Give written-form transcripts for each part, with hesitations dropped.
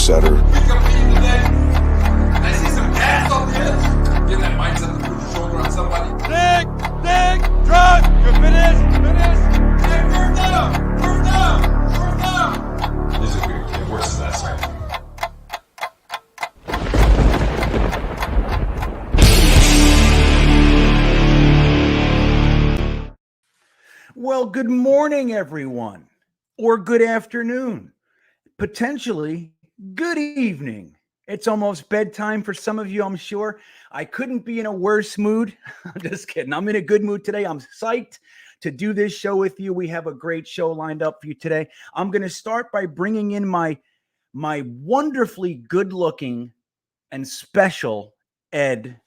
setter. I see some ass on this. Get that mindset to put your shoulder on somebody. Dig, drop. You're finished. Hey, firm down. This is weird. It worse than that side. Well, good morning, everyone, or good afternoon, potentially good evening. It's almost bedtime for some of you, I'm sure. I couldn't be in a worse mood. I'm just kidding. I'm in a good mood today. I'm psyched to do this show with you. We have a great show lined up for you today. I'm going to start by bringing in my wonderfully good-looking and special Ed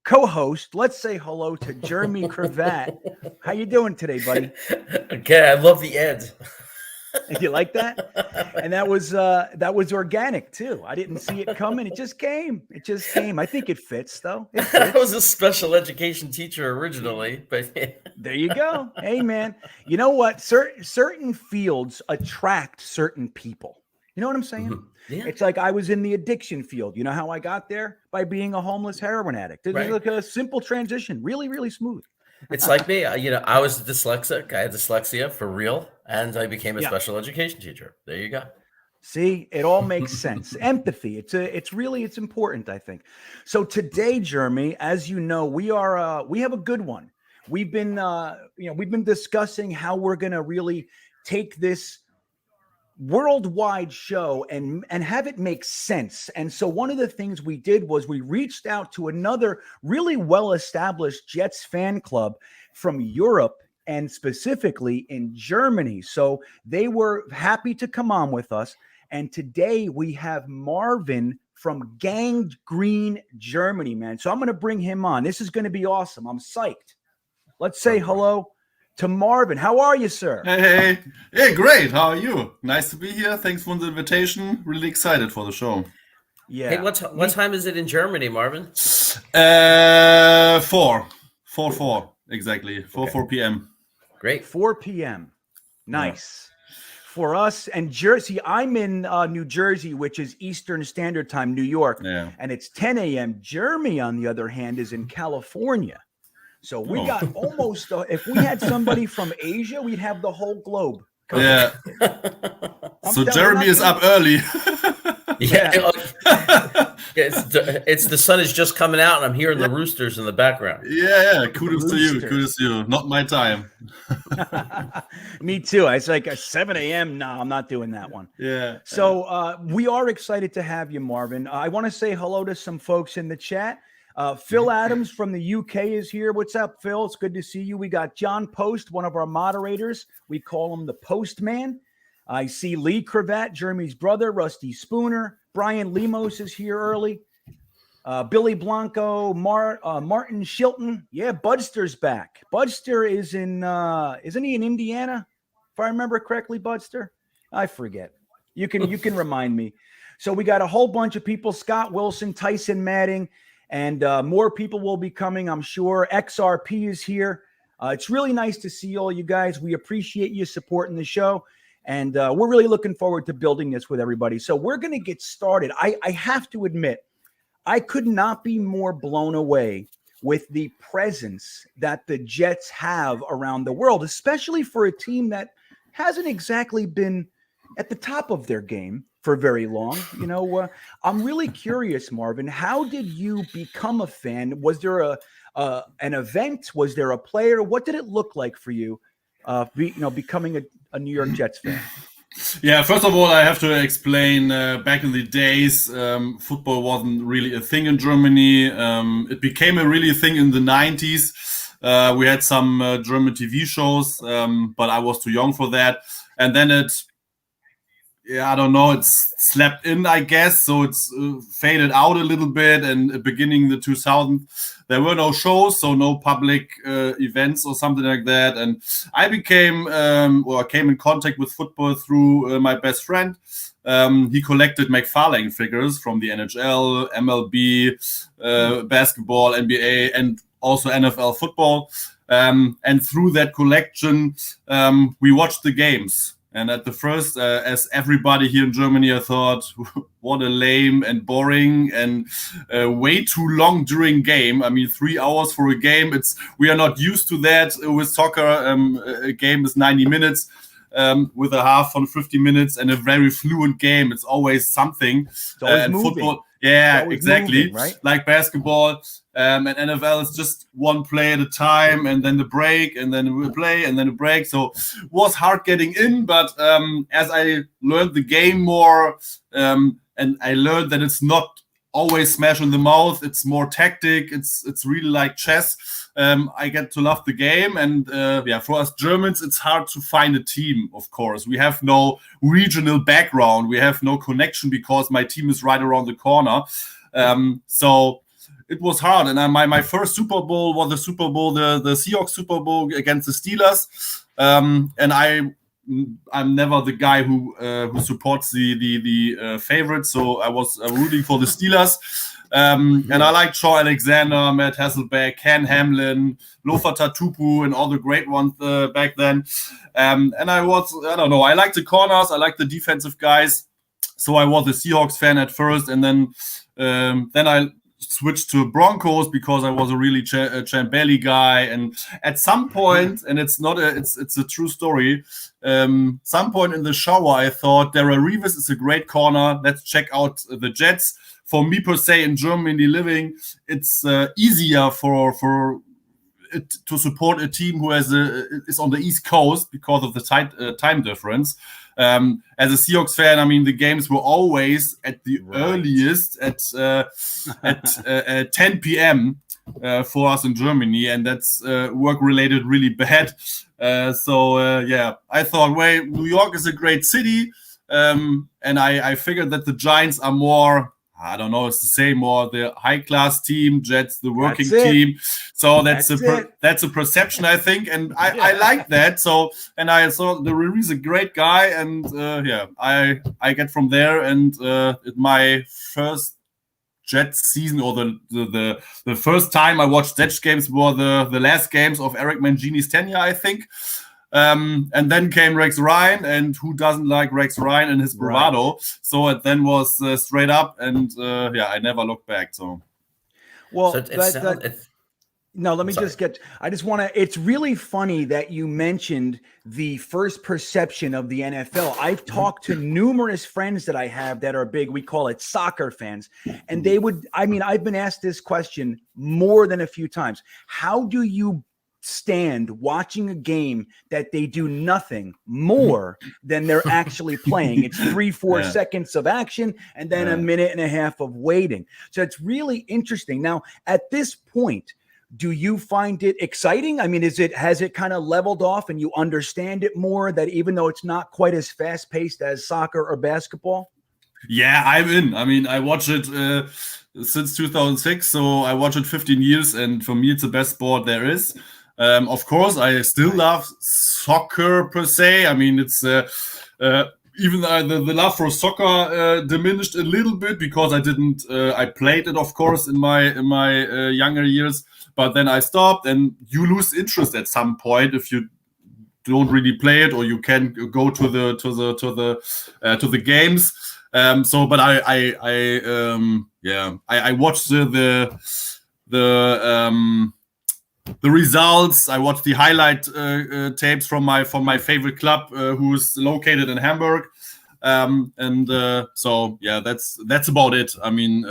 co-host. Let's say hello to Jeremy Cravat. How you doing today, buddy? Okay, I love the Ed. You like that? And that was organic too. I didn't see it coming. It just came. I think it fits though. It fits. I was a special education teacher originally, but there you go. Hey man, you know what? Certain fields attract certain people. You know what I'm saying? Mm-hmm. Yeah. It's like I was in the addiction field. You know how I got there? By being a homeless heroin addict. It was like a simple transition. Really, really smooth. It's like me. I was dyslexic. I had dyslexia for real, and I became a special education teacher. There you go. See, it all makes sense. Empathy. It's important, I think. So today, Jeremy, as you know, we have a good one. We've been discussing how we're going to really take this worldwide show and have it make sense. And so one of the things we did was we reached out to another really well-established Jets fan club from Europe and specifically in Germany. So they were happy to come on with us. And today we have Marvin from Gang Green, Germany, man. So I'm going to bring him on. This is going to be awesome. I'm psyched. Let's say hello to Marvin. How are you, sir? Hey, great. How are you? Nice to be here. Thanks for the invitation. Really excited for the show. Yeah. Hey, what time is it in Germany, Marvin? 4 exactly. 4 p.m. Great. 4 p.m. Nice. For us and Jersey, I'm in New Jersey, which is Eastern Standard Time, New York, and it's 10 a.m. Jeremy, on the other hand, is in California. So we got almost, if we had somebody from Asia, we'd have the whole globe. Yeah. So Jeremy is up early. Yeah. It's the sun is just coming out, and I'm hearing the roosters in the background. Yeah. Kudos to you. Not my time. Me too. It's like a 7 a.m. No, I'm not doing that one. Yeah. So we are excited to have you, Marvin. I want to say hello to some folks in the chat. Phil Adams from the UK is here. What's up, Phil? It's good to see you. We got John Post, one of our moderators. We call him the Postman. I see Lee Cravat, Jeremy's brother, Rusty Spooner. Brian Lemos is here early. Billy Blanco, Martin Shilton. Yeah, Budster's back. Budster is in, isn't he in Indiana? If I remember correctly, Budster? I forget. You can remind me. So we got a whole bunch of people. Scott Wilson, Tyson Madding. And more people will be coming, I'm sure. XRP is here. It's really nice to see all you guys. We appreciate you supporting the show. And we're really looking forward to building this with everybody. So we're going to get started. I have to admit, I could not be more blown away with the presence that the Jets have around the world, especially for a team that hasn't exactly been at the top of their game for very long. I'm really curious, Marvin, how did you become a fan? Was there an event? Was there a player? What did it look like for you, becoming a New York Jets fan? Yeah, first of all, I have to explain, back in the days, football wasn't really a thing in Germany. It became a really thing in the 90s. We had some German TV shows, but I was too young for that. And then I don't know, it's slept in, I guess. So it's faded out a little bit. And beginning the 2000s, there were no shows, so no public events or something like that. And I came in contact with football through my best friend. He collected McFarlane figures from the NHL, MLB, basketball, NBA, and also NFL football. And through that collection, we watched the games. And at the first, as everybody here in Germany, I thought, what a lame and boring and way too long during game. I mean, 3 hours for a game. We are not used to that with soccer. A game is 90 minutes with a half on 50 minutes and a very fluent game. It's always something. It's always and moving. Football, yeah, exactly. Moving, right? Like basketball. And NFL is just one play at a time, and then the break, and then we play, and then a break. So it was hard getting in, but as I learned the game more, and I learned that it's not always smash in the mouth, it's more tactic, it's really like chess. I get to love the game, and for us Germans, it's hard to find a team. Of course, we have no regional background, we have no connection because my team is right around the corner. So it was hard, and my first Super Bowl was the Super Bowl, the Seahawks Super Bowl against the Steelers, and I'm never the guy who supports the favorites, so I was rooting for the Steelers, and I liked Shaw Alexander, Matt Hasselbeck, Ken Hamlin, Lofa Tatupu, and all the great ones back then, and I liked the corners, I liked the defensive guys, so I was a Seahawks fan at first, and then I switched to Broncos because I was a really Champ Bailey guy, and at some point, and it's a true story, some point in the shower I thought Darrell Reeves is a great corner, let's check out the Jets. For me per se in Germany living, it's easier for it to support a team who is on the East Coast because of the time difference. As a Seahawks fan, I mean, the games were always at the earliest at 10 p.m. For us in Germany, and that's work-related really bad. I thought, New York is a great city, and I figured that the Giants are more, I don't know, it's the same, or the high-class team, Jets, the working team. So that's a perception, I think, and I like that. So, and I thought the Riri's a great guy, and I get from there, and my first Jets season, or the first time I watched Jets games were the last games of Eric Mangini's tenure, I think. And then came Rex Ryan, and who doesn't like Rex Ryan and his bravado? Right. So it then was straight up, and I never looked back. So, well, it's really funny that you mentioned the first perception of the NFL. I've talked to numerous friends that I have that are big, we call it soccer fans. And I've been asked this question more than a few times. How do you stand watching a game that they do nothing more than they're actually playing? It's 3-4 seconds of action and then a minute and a half of waiting. So it's really interesting. Now, at this point, do you find it exciting? I mean, has it kind of leveled off and you understand it more, that even though it's not quite as fast paced as soccer or basketball? Yeah, I'm in. I mean, I watch it since 2006, so I watch it 15 years, and for me, it's the best sport there is. Of course, I still love soccer per se. I mean, it's even the love for soccer diminished a little bit because I played it, of course, in my younger years. But then I stopped, and you lose interest at some point if you don't really play it, or you can go to the games. But I watched the results. I watched the highlight tapes from my favorite club, who's located in Hamburg, that's about it. I mean,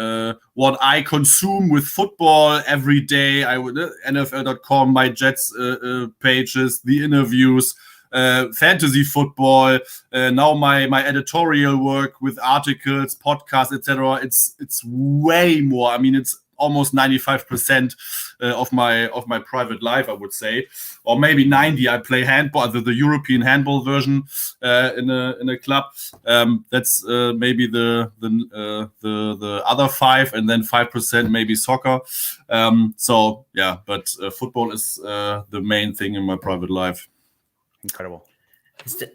what I consume with football every day, I would NFL.com, my Jets pages, the interviews, fantasy football, now my editorial work with articles, podcasts, etc. It's way more. I mean, it's almost 95% of my private life, I would say, or maybe 90. I play handball, the European handball version in a club. That's maybe the other 5, and then 5% maybe soccer. But football is the main thing in my private life. Incredible.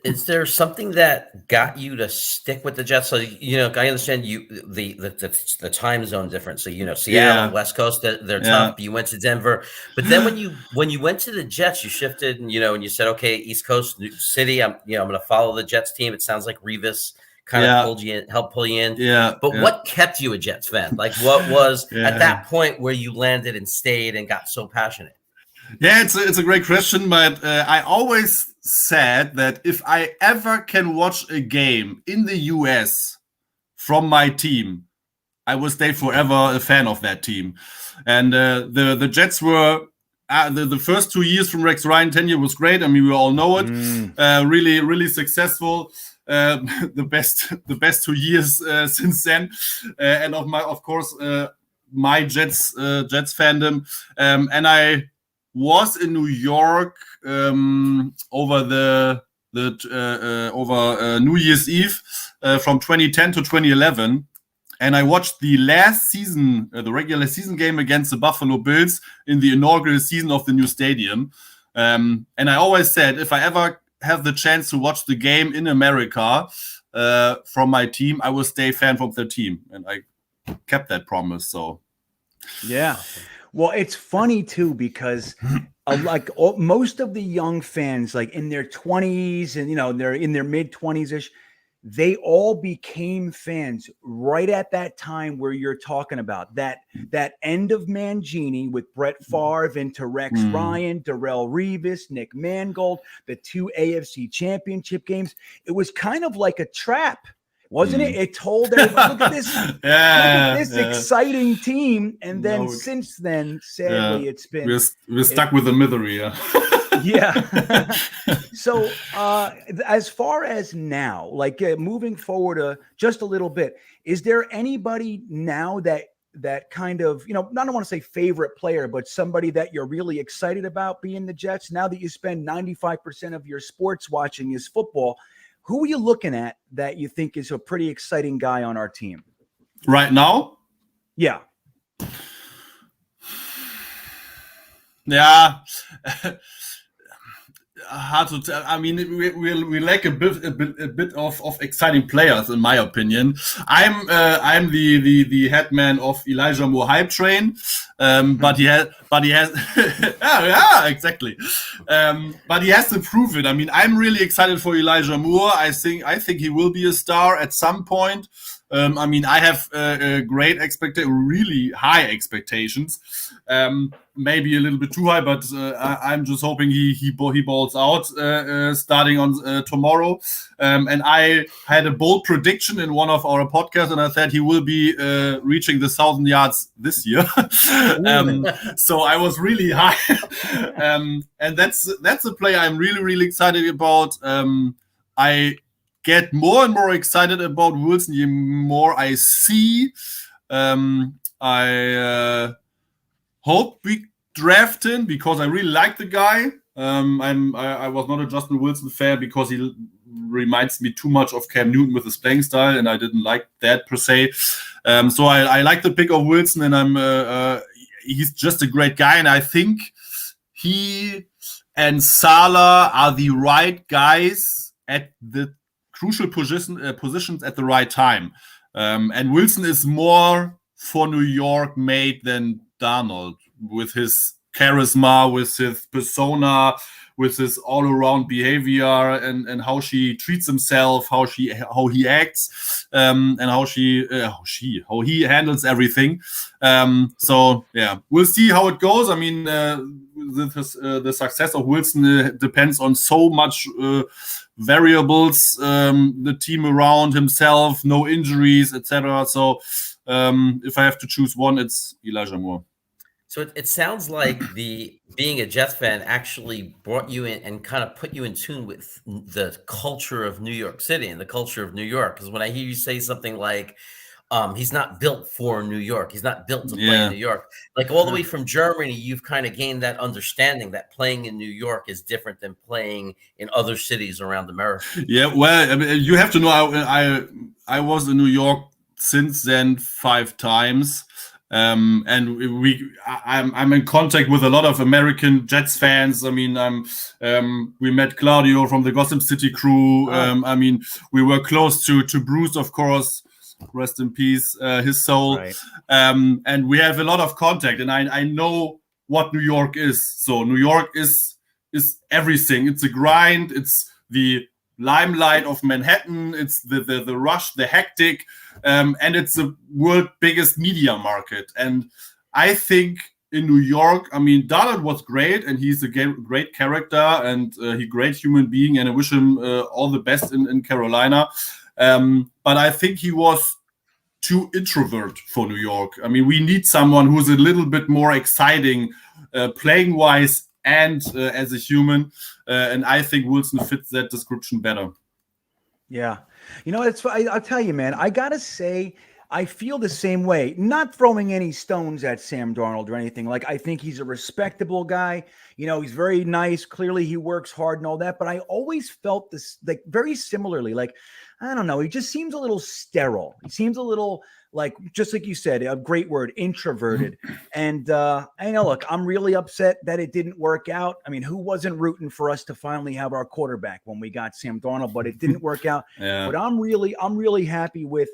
Is there something that got you to stick with the Jets? So I understand the time zone difference. So Seattle, West Coast, they're tough. But you went to Denver, but then when you went to the Jets, you shifted and and you said, okay, East Coast, New City. I'm going to follow the Jets team. It sounds like Revis kind of pulled you in, helped pull you in. But what kept you a Jets fan? Like, what was at that point where you landed and stayed and got so passionate? Yeah, it's a great question, but I always said that if I ever can watch a game in the US from my team, I will stay forever a fan of that team. And the Jets were the first 2 years from Rex Ryan tenure was great. I mean, we all know it. Really, really successful. The best 2 years since then, and of course my Jets fandom, and I was in New York over over New Year's Eve from 2010 to 2011. And I watched the last season, the regular season game against the Buffalo Bills in the inaugural season of the new stadium. And I always said, if I ever have the chance to watch the game in America from my team, I will stay fan from the team. And I kept that promise. So, yeah. Well, it's funny too, because most of the young fans, like in their 20s and, they're in their mid 20s ish, they all became fans right at that time where you're talking about that end of Mangini with Brett Favre into Rex Ryan, Darrelle Revis, Nick Mangold, the 2 AFC championship games. It was kind of like a trap, wasn't it? It told everybody, look at this exciting team. And then since then, sadly, it's been we're stuck with the misery. Yeah. So as far as now, like moving forward just a little bit, is there anybody now that kind of, I don't want to say favorite player, but somebody that you're really excited about being the Jets now that you spend 95% of your sports watching is football? Who are you looking at that you think is a pretty exciting guy on our team right now? Yeah. Yeah. Hard to tell. I mean, we lack a bit of exciting players, in my opinion. I'm the head man of Elijah Moore hype train, but he has exactly. But he has to prove it. I mean, I'm really excited for Elijah Moore. I think he will be a star at some point. I mean, I have really high expectations. Maybe a little bit too high, but I'm just hoping he balls out starting on tomorrow. And I had a bold prediction in one of our podcasts, and I said he will be reaching the 1,000 yards this year. So I was really high, and that's a play I'm really, really excited about. I get more and more excited about Wilson the more I see. I hope we draft him because I really like the guy. I was not a Justin Wilson fan because he reminds me too much of Cam Newton with his playing style, and I didn't like that per se. So I like the pick of Wilson, and he's just a great guy, and I think he and Salah are the right guys at the crucial positions at the right time. And Wilson is more for New York made than Darnold, with his charisma, with his persona, with his all-around behavior, and how she treats himself, how he acts, and how he handles everything. So yeah, we'll see how it goes. I mean, the success of Wilson depends on so much variables, the team around himself, no injuries, etc. So if I have to choose one, it's Elijah Moore. So it sounds like being a Jets fan actually brought you in and kind of put you in tune with the culture of New York City and the culture of New York. Because when I hear you say something like, he's not built for New York, he's not built to play in New York, like all the way from Germany, you've kind of gained that understanding that playing in New York is different than playing in other cities around America. Yeah, well, I mean, you have to know, I was in New York since then 5 times. And I'm in contact with a lot of American Jets fans. I mean, we met Claudio from the Gotham City crew. I mean, we were close to Bruce, of course. Rest in peace, his soul. Right. And we have a lot of contact, and I know what New York is. So New York is everything. It's a grind. It's the limelight of Manhattan. It's the rush, the hectic, and it's the world biggest media market. And I think in New York, I mean, Darnold was great, and he's a great character, and he's a great human being, and I wish him all the best in Carolina. But I think he was too introvert for New York. I mean, we need someone who's a little bit more exciting, playing wise and as a human. And I think Wilson fits that description better. Yeah. You know, I'll tell you, man, I got to say, I feel the same way. Not throwing any stones at Sam Darnold or anything. Like, I think he's a respectable guy. You know, he's very nice. Clearly, he works hard and all that. But I always felt this, like, very similarly. Like, I don't know. He just seems a little sterile. He seems a little, like, just like you said, a great word, introverted. And I know, look, I'm really upset that it didn't work out. I mean, who wasn't rooting for us to finally have our quarterback when we got Sam Darnold? But it didn't work out. Yeah. But I'm really happy with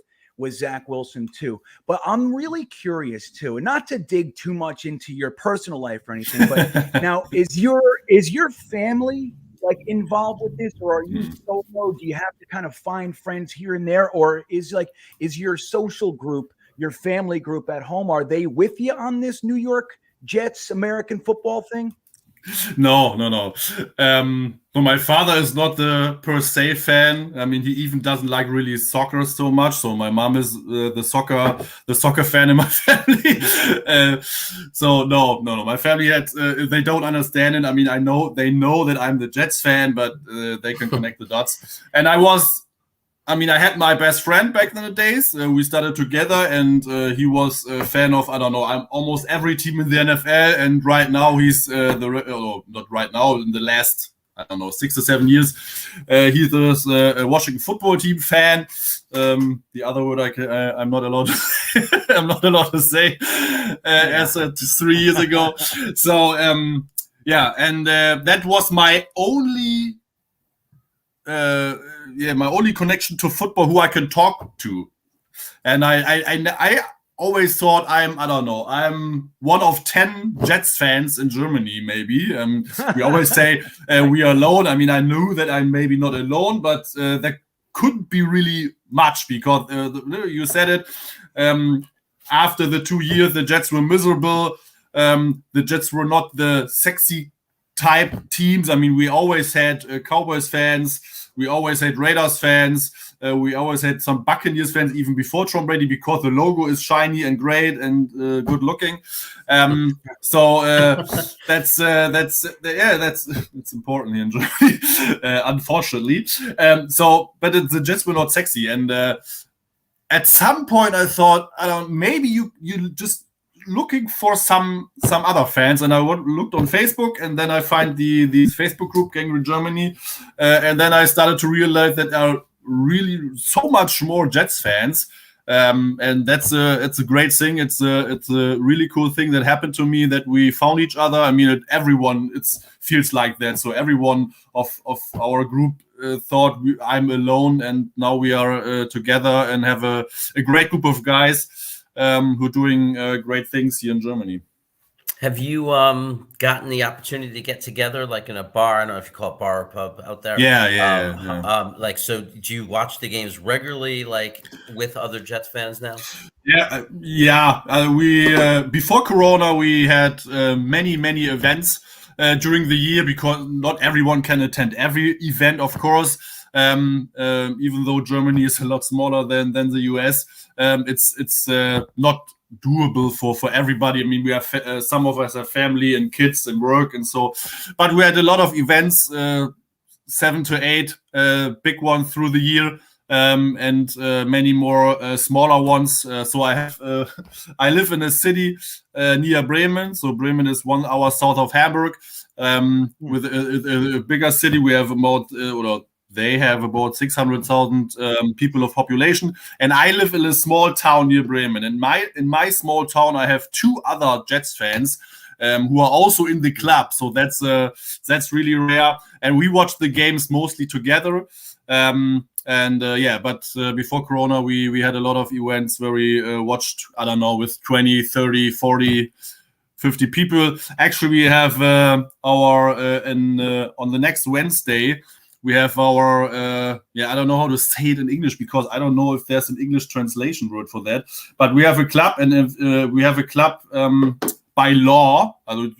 Zach Wilson too. But I'm really curious too, and not to dig too much into your personal life or anything, but now is your family like involved with this, or are you solo? Do you have to kind of find friends here and there, or is your social group, your family group at home, are they with you on this New York Jets American football thing? No. So my father is not the per se fan. I mean, he even doesn't like really soccer so much. So my mom is the soccer fan in my family. So no. My family they don't understand it. I mean, they know that I'm the Jets fan, but they can connect the dots. And I had my best friend back in the days. We started together, and he was a fan of, I'm almost every team in the NFL. And right now he's not right now, in the last, 6 or 7 years, he's a Washington football team fan. The other word I'm not allowed to, I'm not allowed to say as 3 years ago. So that was my only my only connection to football, who I can talk to. And I always thought I'm one of 10 Jets fans in Germany, maybe. We always say we are alone. I mean, I knew that I'm maybe not alone, but that couldn't be really much, because you said it. After the 2 years, the Jets were miserable. The Jets were not the sexy type teams. I mean, we always had Cowboys fans. We always had Raiders fans. We always had some Buccaneers fans, even before Tom Brady, because the logo is shiny and great and good looking. So that's important here in Germany, unfortunately. But the Jets were not sexy, and at some point I thought, maybe you just looking for some other fans, and I looked on Facebook, and then I find the Facebook group Gangrene Germany, and then I started to realize that there are really so much more Jets fans, and it's a great thing. It's a really cool thing that happened to me, that we found each other. I mean, everyone feels like that. So everyone of our group thought I'm alone, and now we are together and have a great group of guys who are doing great things here in Germany. Have you gotten the opportunity to get together, like in a bar? I don't know if you call it bar or pub out there. Yeah. Like, so do you watch the games regularly, like with other Jets fans now? Yeah. We before Corona, we had many events during the year, because not everyone can attend every event, of course. Even though Germany is a lot smaller than the US, it's not doable for everybody. I mean, we have some of us have family and kids and work, and so, but we had a lot of events, 7 to 8 big ones through the year, and many more smaller ones. So I live in a city near Bremen. So Bremen is 1 hour south of Hamburg. With a bigger city, we have about They have about 600,000 people of population, and I live in a small town near Bremen. In my small town, I have 2 other Jets fans who are also in the club. So that's really rare. And we watch the games mostly together. But before Corona, we had a lot of events where we watched, I don't know, with 20, 30, 40, 50 people. Actually, we have on the next Wednesday, we have our, I don't know how to say it in English, because I don't know if there's an English translation word for that. But we have a club, and we have a club by law.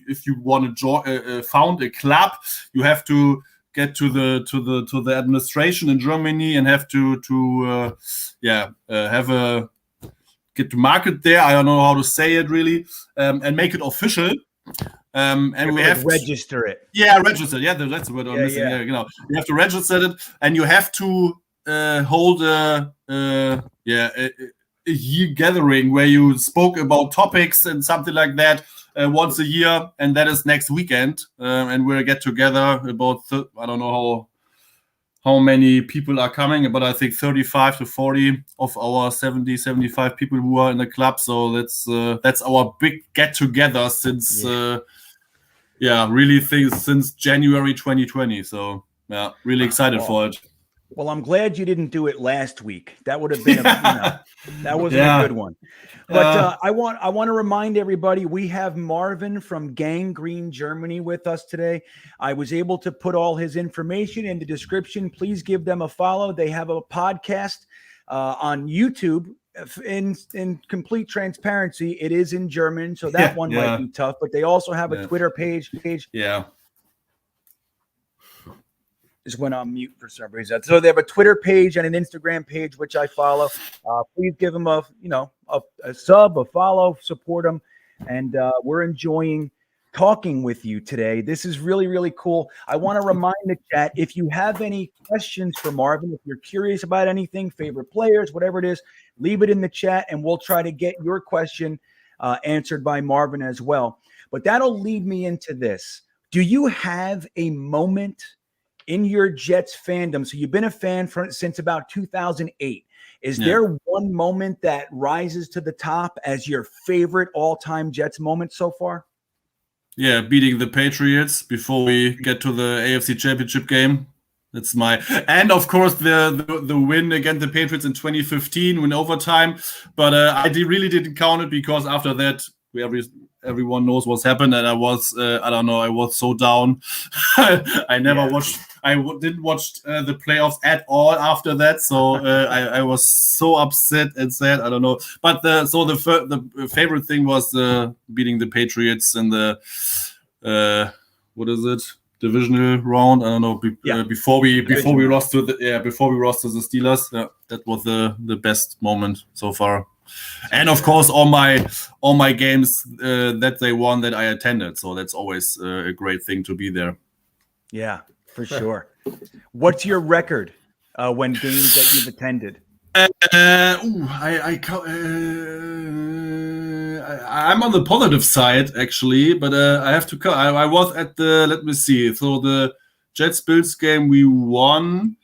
If you want to found a club, you have to get to the administration in Germany and have get to market there. I don't know how to say it really, and make it official. And we have register it. Yeah, register. Yeah, that's the word I'm missing. Yeah, you have to register it, and you have to hold a year gathering where you spoke about topics and something like that once a year, and that is next weekend. And we'll get together about I don't know how many people are coming, but I think 35 to 40 of our 70, 75 people who are in the club. So that's our big get together since since January 2020. So really excited for it. Well, I'm glad you didn't do it last week. That would have been that wasn't a good one. But I want to remind everybody, we have Marvin from Gang Green Germany with us today. I was able to put all his information in the description. Please give them a follow. They have a podcast on YouTube. In complete transparency, it is in German, so that one might be tough. But they also have a Twitter page. Yeah. Just went on mute for some reason. So they have a Twitter page and an Instagram page, which I follow. Please give them a sub, a follow, support them. And we're enjoying talking with you today. This is really, really cool. I want to remind the chat, if you have any questions for Marvin, if you're curious about anything, favorite players, whatever it is, leave it in the chat and we'll try to get your question answered by Marvin as well. But that'll lead me into this. Do you have a moment in your Jets fandom? So you've been a fan since about 2008. Is there one moment that rises to the top as your favorite all-time Jets moment so far? Yeah, beating the Patriots before we get to the AFC Championship game. That's and of course the win against the Patriots in 2015 in overtime. But I really didn't count it because after that everyone knows what's happened, and I was I was so down. I didn't watch the playoffs at all after that, so I was so upset and sad. I don't know, but the favorite thing was beating the Patriots in the divisional round. I don't know, before we lost to the Steelers. Yeah, that was the best moment so far. And of course, all my games that they won that I attended. So that's always a great thing to be there. Yeah, for sure. What's your record when games that you've attended? I'm on the positive side actually, but I have to. I was at let me see. So the Jets Bills game we won.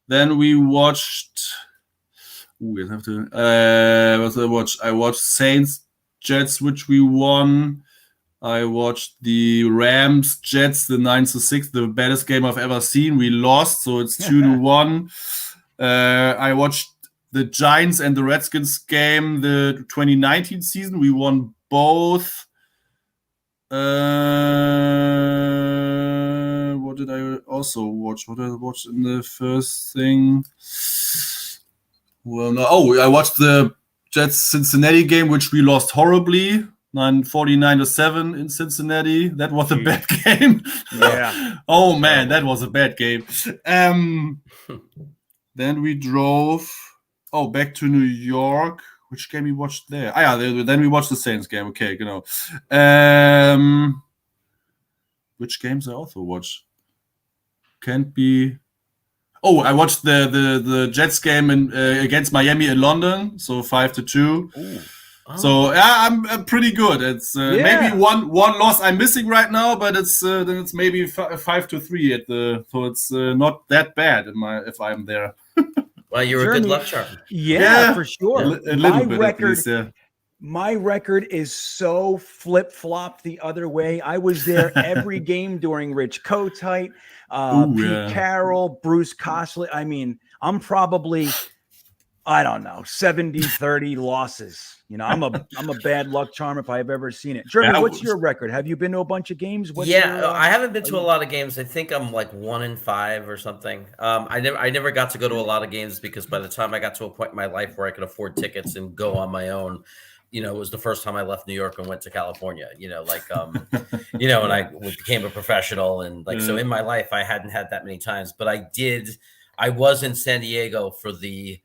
Then we watched. I watched Saints Jets, which we won. I watched the Rams Jets, the 9-6, the baddest game I've ever seen. We lost, so it's 2-1. I watched the Giants and the Redskins game, the 2019 season. We won both. What did I also watch? What did I watch in the first thing? Well, no. Oh, I watched the Jets-Cincinnati game, which we lost horribly, 49-7 in Cincinnati. That was a bad game. Yeah. Oh, man, that was a bad game. Then we drove back to New York. Which game we watched there? Then we watched the Saints game. Okay, which games I also watched? Can't be... Oh, I watched the Jets game against Miami in London, so 5-2. So yeah, I'm pretty good. It's maybe one loss I'm missing right now, but it's maybe 5-3 at the. So it's not that bad if I'm there. Well, you're a good luck charm. Yeah, for sure. A little bit at least, yeah. My record is so flip-flopped the other way. I was there every game during Rich Kotite, Pete Carroll, Bruce Cosley. I mean, I'm probably, I don't know, 70-30 losses. You know, I'm a bad luck charm if I've ever seen it. Jeremy, what's your record? Have you been to a bunch of games? I haven't been to a lot of games. I think I'm like 1-5 or something. I never got to go to a lot of games because by the time I got to a point in my life where I could afford tickets and go on my own, you know, it was the first time I left New York and went to California, you know, like, you know, and I became a professional and like, so in my life, I hadn't had that many times, but I was in San Diego for the,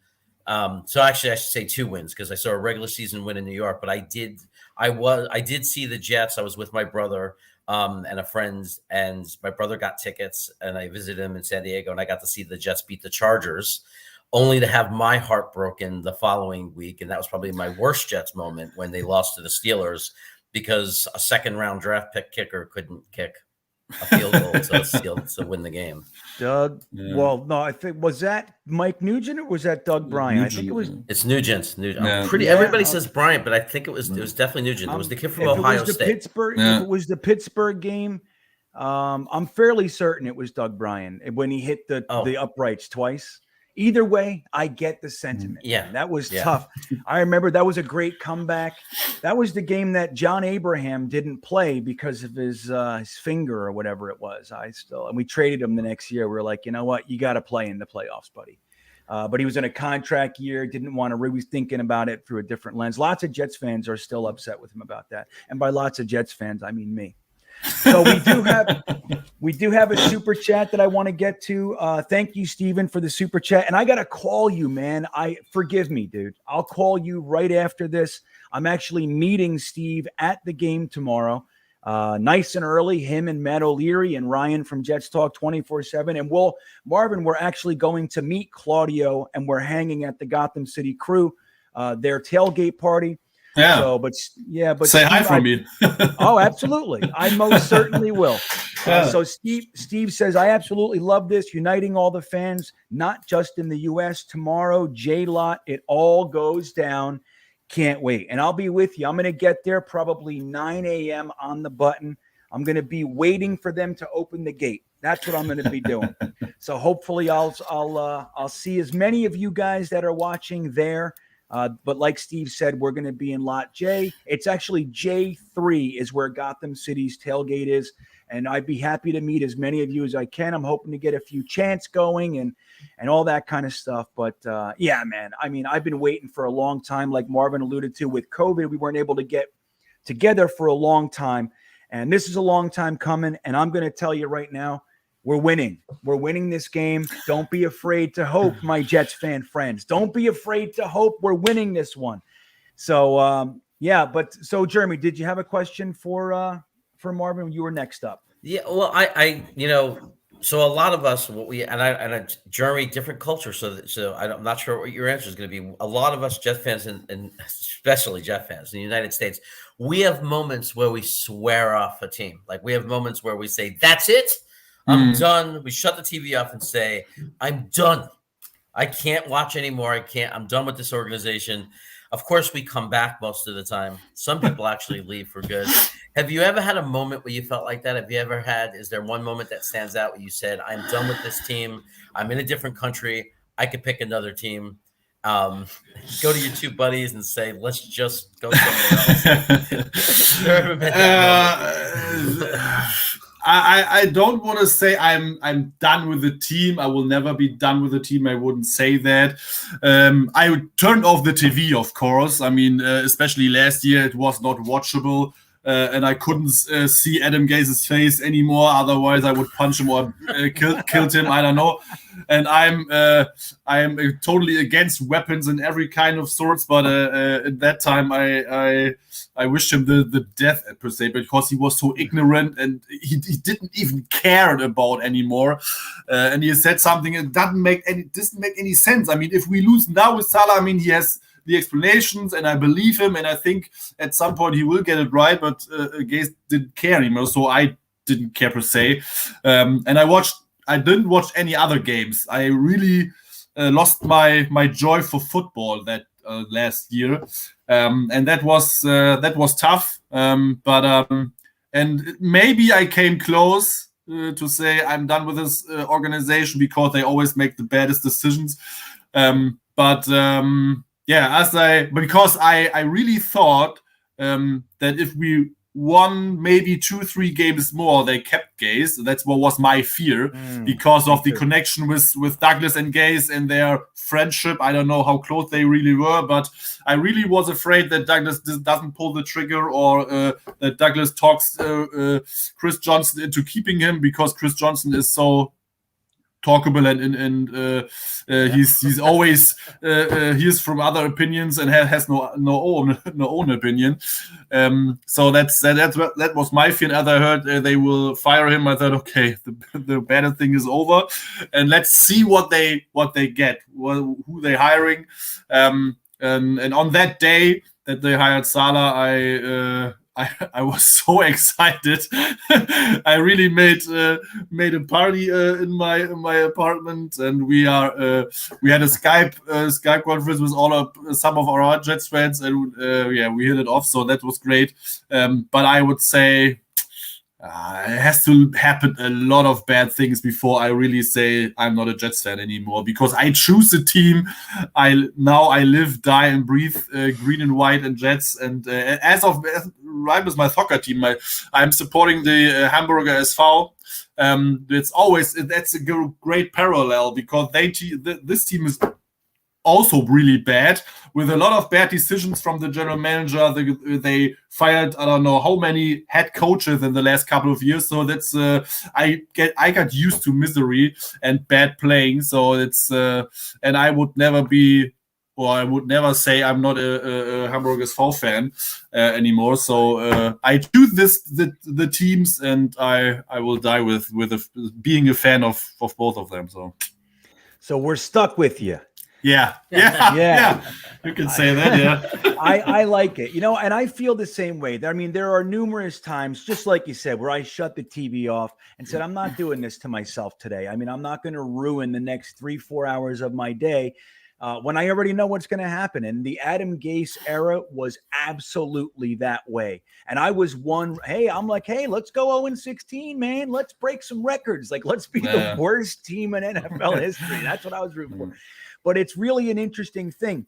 so actually I should say 2 wins because I saw a regular season win in New York, but I did see the Jets. I was with my brother and a friend, and my brother got tickets and I visited him in San Diego and I got to see the Jets beat the Chargers, only to have my heart broken the following week. And that was probably my worst Jets moment when they lost to the Steelers because a second-round draft pick kicker couldn't kick a field goal to win the game. Doug, well, no, I think, was that Mike Nugent or was that Doug Bryant? I think it was. It's Nugent. Everybody says Bryant, but I think it was definitely Nugent. It was the kid from Ohio State. If it was the Pittsburgh game, I'm fairly certain it was Doug Bryant when he hit the uprights twice. Either way, I get the sentiment. Yeah, that was tough. I remember that was a great comeback. That was the game that John Abraham didn't play because of his finger or whatever it was. And we traded him the next year. We were like, you know what, you got to play in the playoffs, buddy. But he was in a contract year, didn't want to really thinking about it through a different lens. Lots of Jets fans are still upset with him about that, and by lots of Jets fans, I mean me. So we do have a super chat that I want to get to. Thank you, Steven, for the super chat. And I got to call you, man. Forgive me, dude. I'll call you right after this. I'm actually meeting Steve at the game tomorrow. Nice and early, him and Matt O'Leary and Ryan from Jets Talk 24/7. And Marvin, we're actually going to meet Claudio and we're hanging at the Gotham City Crew, their tailgate party. Yeah. So, but say Steve, hi from me. Oh, absolutely. I most certainly will. So Steve says, I absolutely love this, uniting all the fans, not just in the U.S. Tomorrow, J-Lot, it all goes down. Can't wait. And I'll be with you. I'm going to get there probably 9 a.m. on the button. I'm going to be waiting for them to open the gate. That's what I'm going to be doing. So hopefully I'll see as many of you guys that are watching there. But like Steve said, we're going to be in Lot J. It's actually J3 is where Gotham City's tailgate is. And I'd be happy to meet as many of you as I can. I'm hoping to get a few chants going and all that kind of stuff. But yeah, man, I mean, I've been waiting for a long time. Like Marvin alluded to with COVID, we weren't able to get together for a long time. And this is a long time coming. And I'm going to tell you right now, we're winning. We're winning this game. Don't be afraid to hope, my Jets fan friends. Don't be afraid to hope. We're winning this one. So, so Jeremy, did you have a question for Marvin? You were next up. Yeah, well, I so a lot of us, Jeremy, different culture. So I'm not sure what your answer is going to be. A lot of us Jet fans, and especially Jet fans in the United States, we have moments where we swear off a team. Like we have moments where we say, "That's it. I'm done." We shut the TV off and say, "I'm done. I can't watch anymore. I'm done with this organization." Of course, we come back most of the time. Some people actually leave for good. Have you ever had a moment where you felt like that? Is there one moment that stands out where you said, "I'm done with this team. I'm in a different country. I could pick another team." Go to your two buddies and say, "Let's just go somewhere else." I don't want to say I'm done with the team. I will never be done with the team. I wouldn't say that. I turned off the TV, of course. I mean, especially last year, it was not watchable. And I couldn't see Adam Gaze's face anymore. Otherwise, I would punch him or killed him. I don't know. And I'm totally against weapons and every kind of sorts. But at that time, I wished him the death per se, because he was so ignorant and he didn't even care about anymore. And he said something that doesn't make any sense. I mean, if we lose now with Salah, I mean, he has the explanations, and I believe him, and I think at some point he will get it right. But Gaze didn't care anymore, so I didn't care per se. And I didn't watch any other games. I really lost my joy for football that last year, and that was tough. And maybe I came close to say I'm done with this organization because they always make the baddest decisions. Because I really thought that if we won maybe 2-3 games more, they kept Gaze. That's what was my fear because of the connection with Douglas and Gaze and their friendship. I don't know how close they really were, but I really was afraid that Douglas doesn't pull the trigger, or that Douglas talks Chris Johnson into keeping him, because Chris Johnson is so talkable and he's always hears from other opinions and has no own opinion. So that was my fear. As I heard they will fire him, I thought, okay, the bad thing is over, and let's see what they get, who they're hiring. And on that day that they hired Salah, I was so excited. I really made a party in my apartment, and we had a Skype conference with some of our Jets fans, and we hit it off. So that was great. But I would say it has to happen a lot of bad things before I really say I'm not a Jets fan anymore, because I choose a team. I live, die, and breathe green and white and Jets. And as right with my soccer team, I'm supporting the Hamburger SV. That's a great parallel, because this team is also really bad, with a lot of bad decisions from the general manager. They fired I don't know how many head coaches in the last couple of years. So that's I got used to misery and bad playing. So it's and I would never say I'm not a Hamburg SV fan anymore. So I choose the teams, and I will die with being a fan of both of them. So we're stuck with you. Yeah. You can say that, yeah. I like it, and I feel the same way. I mean, there are numerous times, just like you said, where I shut the TV off and said, I'm not doing this to myself today. I mean, I'm not going to ruin the next 3-4 hours of my day when I already know what's going to happen. And the Adam Gase era was absolutely that way. And I was I'm like, hey, let's go 0-16, man. Let's break some records. Like, let's be the worst team in NFL history. That's what I was rooting for. But it's really an interesting thing,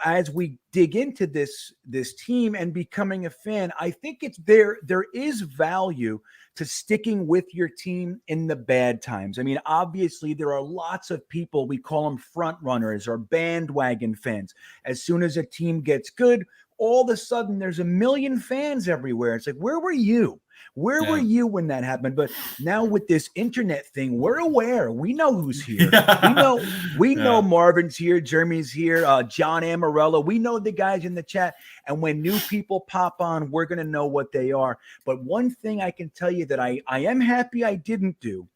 as we dig into this team and becoming a fan. I think there is value to sticking with your team in the bad times. I mean, obviously, there are lots of people, we call them front runners or bandwagon fans. As soon as a team gets good, all of a sudden there's a million fans everywhere. It's like, where were you? Where were you when that happened? But now with this internet thing, we're aware. We know who's here. We know Marvin's here, Jeremy's here, John Amarello. We know the guys in the chat. And when new people pop on, we're going to know what they are. But one thing I can tell you that I am happy I didn't do,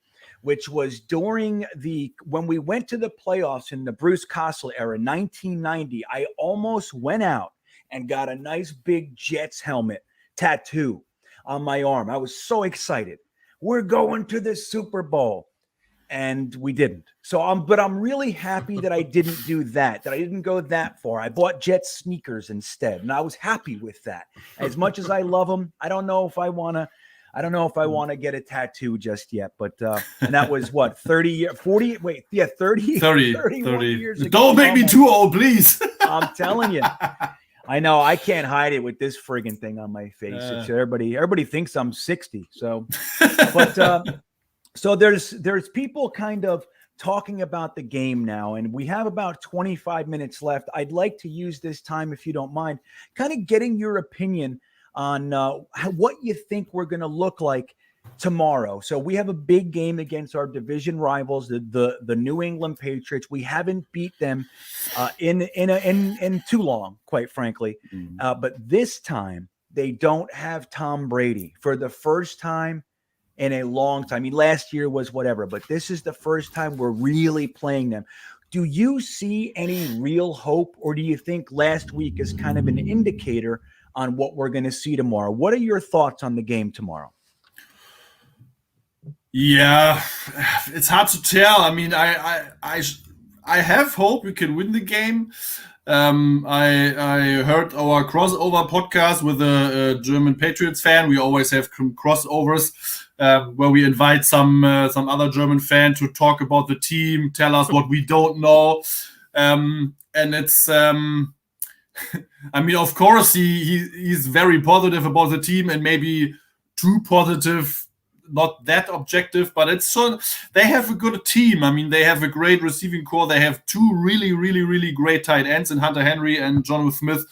which was when we went to the playoffs in the Bruce Castle era, 1990, I almost went out and got a nice big Jets helmet tattoo on my arm. I was so excited. We're going to the Super Bowl. And we didn't. But I'm really happy that I didn't do that I didn't go that far. I bought Jets sneakers instead. And I was happy with that. As much as I love them, I don't know if I want to get a tattoo just yet. But and that was what, 30 years, 40, wait, yeah, 30 years ago. Don't make me too old, please. I'm telling you. I know I can't hide it with this friggin' thing on my face. Everybody thinks I'm 60. So, but so there's people kind of talking about the game now, and we have about 25 minutes left. I'd like to use this time, if you don't mind, kind of getting your opinion on what you think we're going to look like tomorrow. So we have a big game against our division rivals, the New England Patriots. We haven't beat them in too long, quite frankly. But this time they don't have Tom Brady for the first time in a long time. I mean, last year was whatever, but this is the first time we're really playing them. Do you see any real hope, or do you think last week is kind of an indicator on what we're going to see tomorrow? What are your thoughts on the game tomorrow? Yeah, it's hard to tell. I mean, I have hope we can win the game. I heard our crossover podcast with a German Patriots fan. We always have crossovers where we invite some other German fan to talk about the team, tell us what we don't know, and it's. I mean, of course, he's very positive about the team and maybe too positive. Not that objective, but it's so they have a good team. I mean, they have a great receiving core. They have two really, really, really great tight ends in Hunter Henry and Jonathan Smith.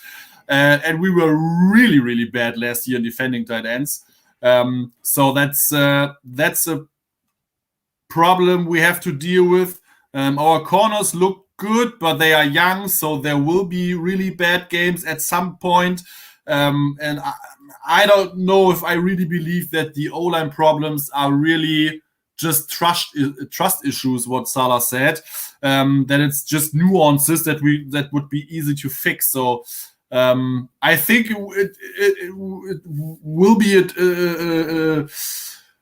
And we were really, really bad last year in defending tight ends. So that's a problem we have to deal with. Our corners look good, but they are young, so there will be really bad games at some point. And I don't know if I really believe that the O-line problems are really just trust issues, what Salah said, that it's just nuances that would be easy to fix. So I think it will be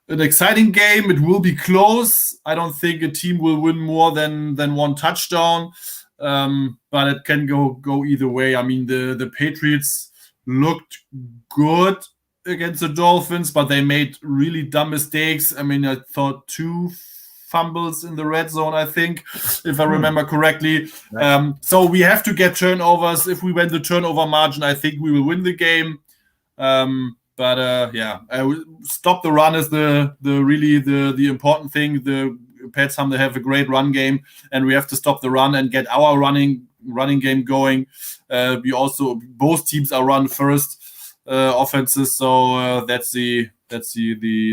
an exciting game. It will be close. I don't think a team will win more than one touchdown, but it can go either way. I mean, the Patriots looked good against the Dolphins, but they made really dumb mistakes. I mean, I thought 2 fumbles in the red zone, I think, if I remember correctly. Right. So we have to get turnovers. If we win the turnover margin, I think we will win the game. But stop the run is the really important thing. The Pats they have a great run game, and we have to stop the run and get our running game going. We also both teams are run first offenses, so that's the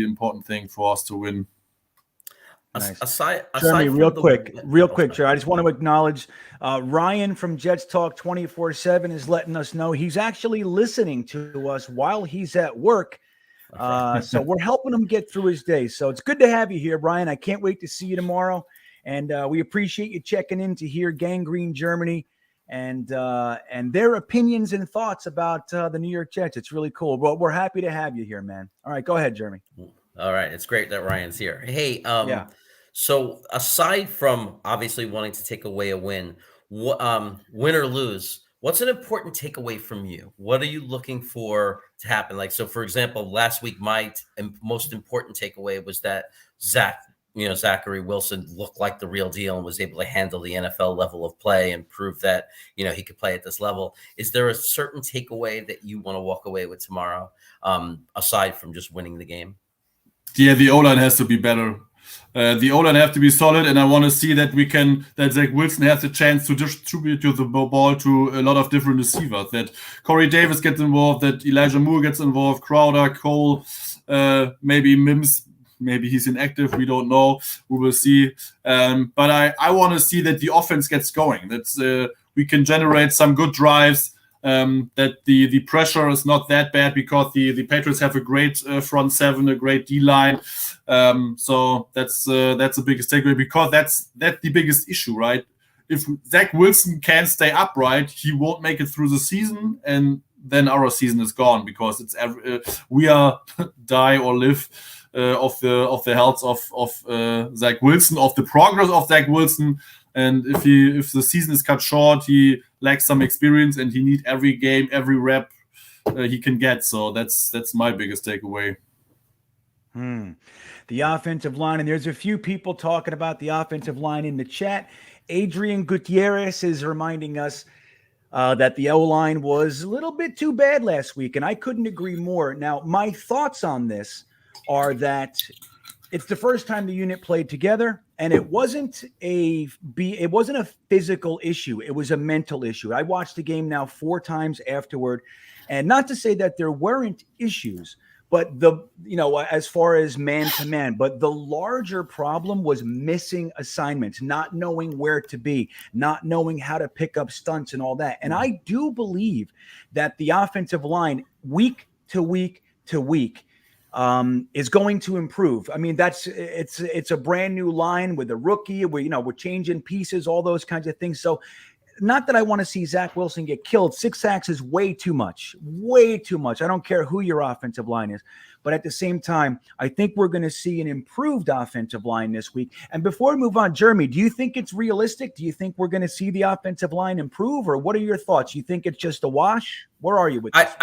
important thing for us to win. Nice. Aside Jeremy, real quick, Jerry. I just want to acknowledge Ryan from Jets Talk 24/7 is letting us know he's actually listening to us while he's at work. So we're helping him get through his day. So it's good to have you here, Brian. I can't wait to see you tomorrow. And we appreciate you checking in to hear Gangrene Germany and their opinions and thoughts about the New York Jets. It's really cool. Well, we're happy to have you here, man. All right, go ahead, Jeremy. All right. It's great that Ryan's here. Hey, yeah. So aside from obviously wanting to take away a win, win or lose, what's an important takeaway from you? What are you looking for to happen? Like, so for example, last week, my most important takeaway was that Zachary Wilson looked like the real deal and was able to handle the NFL level of play and prove that, he could play at this level. Is there a certain takeaway that you want to walk away with tomorrow, aside from just winning the game? Yeah, the O-line has to be better. The O-line have to be solid, and I want to see that Zach Wilson has a chance to distribute the ball to a lot of different receivers, that Corey Davis gets involved, that Elijah Moore gets involved, Crowder, Cole, maybe Mims, maybe he's inactive, we don't know, we will see. But I want to see that the offense gets going, that we can generate some good drives, that the pressure is not that bad because the Patriots have a great front seven, a great D-line. So that's the biggest takeaway, because that's the biggest issue, right? If Zach Wilson can't stay upright, he won't make it through the season, and then our season is gone, because it's we are die or live of the health of Zach Wilson, of the progress of Zach Wilson. And if the season is cut short, he lacks some experience, and he needs every game, every rep he can get. So that's my biggest takeaway. The offensive line, and there's a few people talking about the offensive line in the chat. Adrian Gutierrez is reminding us that the O-line was a little bit too bad last week, and I couldn't agree more. Now, my thoughts on this are that it's the first time the unit played together, and it wasn't a physical issue. It was a mental issue. I watched the game now 4 times afterward, and not to say that there weren't issues, but as far as man to man, but the larger problem was missing assignments, not knowing where to be, not knowing how to pick up stunts and all that. And I do believe that the offensive line, week to week to week, is going to improve. I mean, it's a brand new line with a rookie. We're changing pieces, all those kinds of things. So, not that I want to see Zach Wilson get killed. 6 sacks is way too much. Way too much. I don't care who your offensive line is. But at the same time, I think we're going to see an improved offensive line this week. And before we move on, Jeremy, do you think it's realistic? Do you think we're going to see the offensive line improve? Or what are your thoughts? You think it's just a wash? Where are you with this?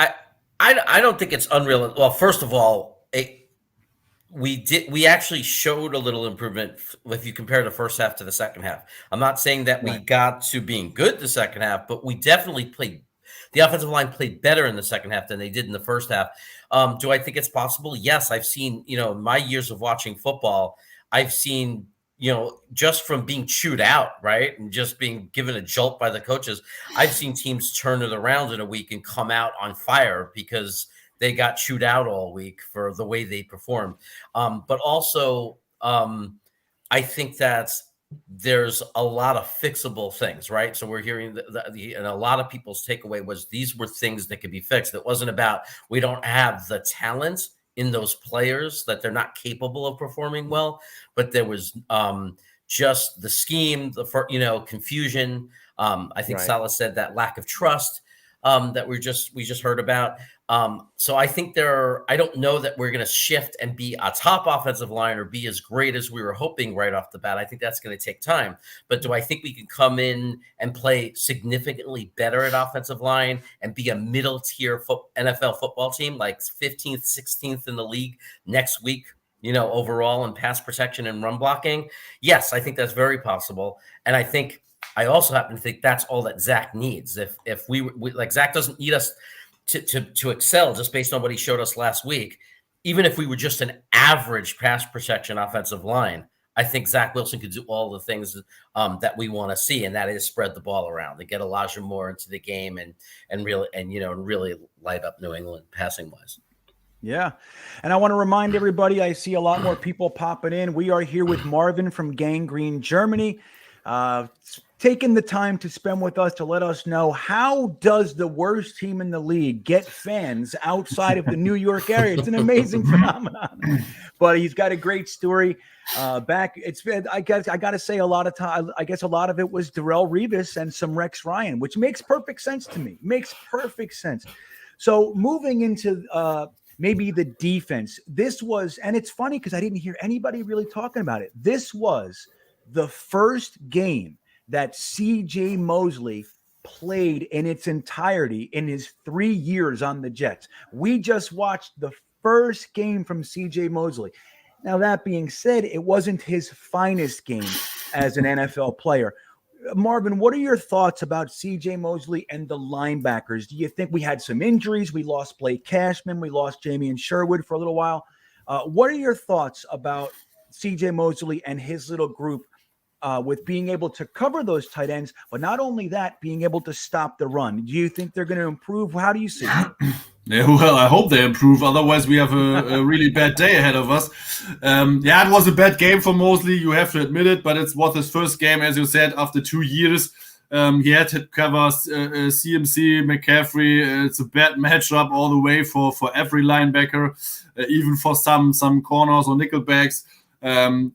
I don't think it's unreal. Well, first of all, we actually showed a little improvement if you compare the first half to the second half. I'm not saying that we got to being good the second half, but we definitely the offensive line played better in the second half than they did in the first half. Do I think it's possible? Yes. I've seen, in my years of watching football, I've seen, just from being chewed out, right, and just being given a jolt by the coaches, I've seen teams turn it around in a week and come out on fire because they got chewed out all week for the way they performed. But also, I think that there's a lot of fixable things, right? So we're hearing and a lot of people's takeaway was these were things that could be fixed. It wasn't about we don't have the talent in those players that they're not capable of performing well, but there was just the scheme, confusion. I think Salah said that lack of trust that we just heard about. So I think I don't know that we're going to shift and be a top offensive line or be as great as we were hoping right off the bat. I think that's going to take time. But do I think we can come in and play significantly better at offensive line and be a middle tier NFL football team, like 15th, 16th in the league next week, overall in pass protection and run blocking? Yes, I think that's very possible. And I also happen to think that's all that Zach needs. If we like, Zach doesn't need us to excel just based on what he showed us last week. Even if we were just an average pass protection offensive line, I think Zach Wilson could do all the things that we want to see, and that is spread the ball around and get Elijah Moore into the game and really light up New England passing wise. Yeah. And I want to remind everybody, I see a lot more people popping in. We are here with Marvin from Gangrene, Germany. Taking the time to spend with us to let us know, how does the worst team in the league get fans outside of the New York area? It's an amazing phenomenon. But he's got a great story. It's been, I guess I got to say, a lot of time. I guess a lot of it was Darrelle Revis and some Rex Ryan, which makes perfect sense to me. Makes perfect sense. So moving into maybe the defense, this was, and it's funny because I didn't hear anybody really talking about it. This was the first game that C.J. Mosley played in its entirety in his 3 years on the Jets. We just watched the first game from C.J. Mosley. Now, that being said, it wasn't his finest game as an NFL player. Marvin, what are your thoughts about C.J. Mosley and the linebackers? Do you think we had some injuries? We lost Blake Cashman. We lost Jamie Sherwood for a little while. What are your thoughts about C.J. Mosley and his little group with being able to cover those tight ends, but not only that, being able to stop the run? Do you think they're going to improve? How do you see it? Yeah, well, I hope they improve. Otherwise, we have a really bad day ahead of us. It was a bad game for Mosley. You have to admit it, but it was his first game, as you said, after 2 years. He had to cover CMC, McCaffrey. It's a bad matchup all the way for every linebacker, even for some corners or nickelbacks.